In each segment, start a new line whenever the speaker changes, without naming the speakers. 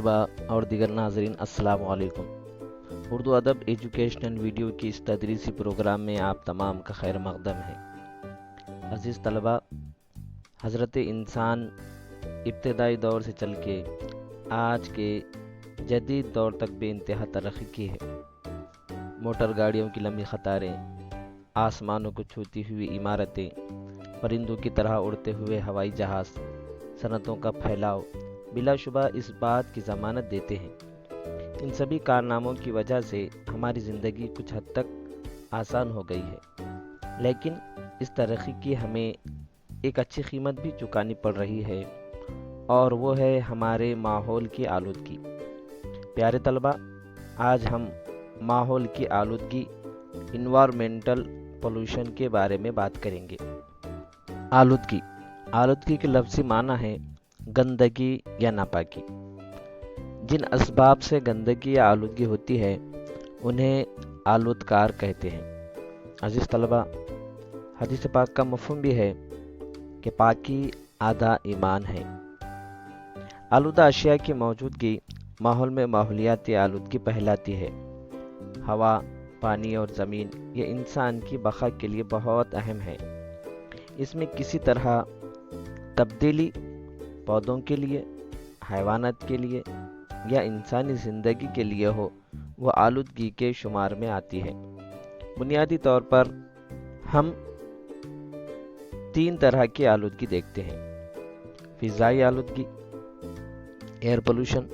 तलबा और दिगर नाज़रीन अस्सलाम वालेकुम। उर्दू अदब एजुकेशनल वीडियो की इस तदरीसी प्रोग्राम में आप तमाम का खैर मक़दम है। अज़ीज़ तलबा, हज़रत इंसान इब्तदाई दौर से चल के आज के जदीद दौर तक बेइंतहा तरक्की की है। मोटर गाड़ियों की लंबी कतारें, आसमानों को छूती हुई इमारतें, परिंदों की तरह उड़ते हुए हवाई जहाज़, सनतों का फैलाव बिलाशुबा इस बात की ज़मानत देते हैं। इन सभी कारनामों की वजह से हमारी ज़िंदगी कुछ हद तक आसान हो गई है, लेकिन इस तरक्की की हमें एक अच्छी कीमत भी चुकानी पड़ रही है, और वो है हमारे माहौल की आलूदगी। प्यारे तलबा, आज हम माहौल की आलूदगी, इन्वायरमेंटल पोल्यूशन के बारे में बात करेंगे। आलूदगी के लफ्ज़ी माना है गंदगी या नापाकी। जिन असबाब से गंदगी या आलूदगी होती है उन्हें आलूदकार कहते हैं। अजीज़ तलबा, हदीस पाक का मफ़हूम भी है कि पाकी आधा ईमान है। आलूदा अशिया की मौजूदगी माहौल में माहौलियाती आलूदगी कहलाती है। हवा, पानी और ज़मीन ये इंसान की बका के लिए बहुत अहम है। इसमें किसी तरह तब्दीली पौधों के लिए, हैवानात के लिए या इंसानी ज़िंदगी के लिए हो, वो आलूदगी के शुमार में आती है। बुनियादी तौर पर हम 3 तरह की आलूदगी देखते हैं: फ़िज़ाई आलूदगी, एयर पोल्यूशन;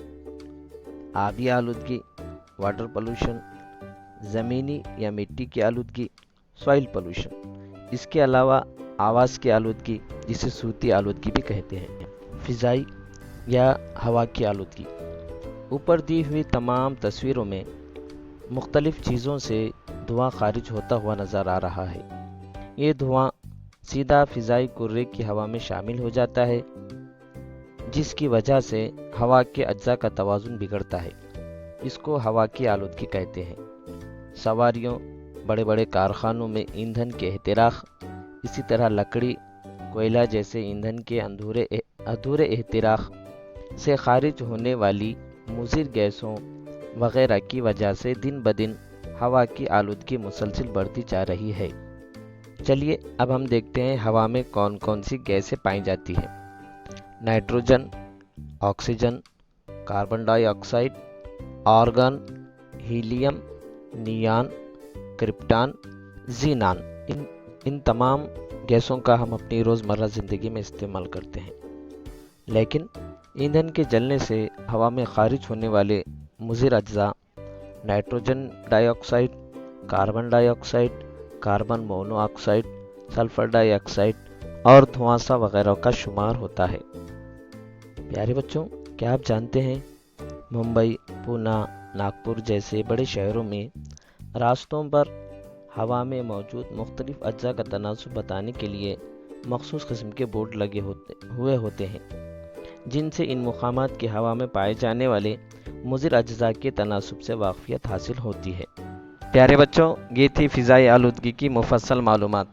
आबी आलूदगी, वाटर पोल्यूशन; ज़मीनी या मिट्टी की आलूदगी, सॉइल पोल्यूशन। इसके अलावा आवाज़ की आलूदगी, जिसे सूती आलूदगी भी कहते हैं। फ़िज़ाई या हवा की आलूदगी। ऊपर दी हुई तमाम तस्वीरों में मुख्तलिफ़ चीज़ों से धुआं खारिज होता हुआ नज़र आ रहा है। ये धुआं सीधा फ़िज़ाई कुर्रे की हवा में शामिल हो जाता है, जिसकी वजह से हवा के अज्जा का तवाज़ुन बिगड़ता है। इसको हवा की आलूदगी कहते हैं। सवारियों, बड़े बड़े कारखानों में ईंधन के एहतिराक़, इसी तरह लकड़ी, कोयला जैसे ईंधन के अधूरे एहतिराक़ से खारिज होने वाली मुज़िर गैसों वगैरह की वजह से दिन ब दिन हवा की आलूदगी मुसलसल बढ़ती जा रही है। चलिए अब हम देखते हैं हवा में कौन कौन सी गैसें पाई जाती हैं। Nitrogen, oxygen, carbon dioxide, argon, helium, neon, krypton, xenon. इन तमाम गैसों का हम अपनी रोज़मर्रा ज़िंदगी में इस्तेमाल करते हैं, लेकिन ईंधन के जलने से हवा में खारिज होने वाले मुज़िर अज्जा nitrogen dioxide, carbon dioxide, carbon monoxide, sulphur dioxide और धुआंसा वगैरह का शुमार होता है। प्यारे बच्चों, क्या आप जानते हैं मुंबई, पूना, नागपुर जैसे बड़े शहरों में रास्तों पर हवा में मौजूद मुख्तलिफ अज्जा का तनासुब बताने के लिए मखसूस किस्म के बोर्ड लगे होते हैं, जिनसे इन मुकामात की हवा में पाए जाने वाले मुज़िर अज्जा के तनासुब से वाक़फ़ियत हासिल होती है। प्यारे बच्चों, ये थी फ़िज़ाई आलूदगी की मुफस्सल मालूमात।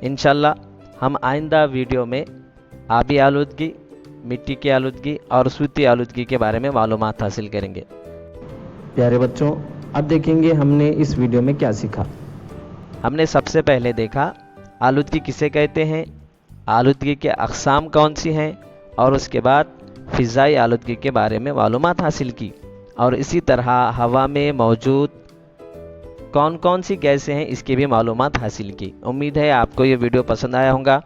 इंशाअल्लाह हम आइंदा वीडियो में आबी आलूदगी, मिट्टी की आलूदगी और सूती आलूदगी के बारे में मालूमात हासिल करेंगे।
प्यारे बच्चों, अब देखेंगे हमने इस वीडियो में क्या सीखा।
हमने सबसे पहले देखा आलूदगी किसे कहते हैं, आलूदगी के अक़साम कौन सी हैं, और उसके बाद फ़िज़ाई आलूदगी के बारे में मालूमात हासिल की, और इसी तरह हवा में मौजूद कौन कौन सी गैसें हैं इसकी भी मालूमात हासिल की। उम्मीद है आपको ये वीडियो पसंद आया होगा।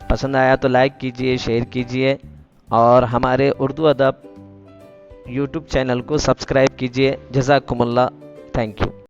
पसंद आया तो लाइक कीजिए, शेयर कीजिए, और हमारे उर्दू अदब यूट्यूब चैनल को सब्सक्राइब कीजिए। जज़ाकुमुल्लाह, थैंक यू।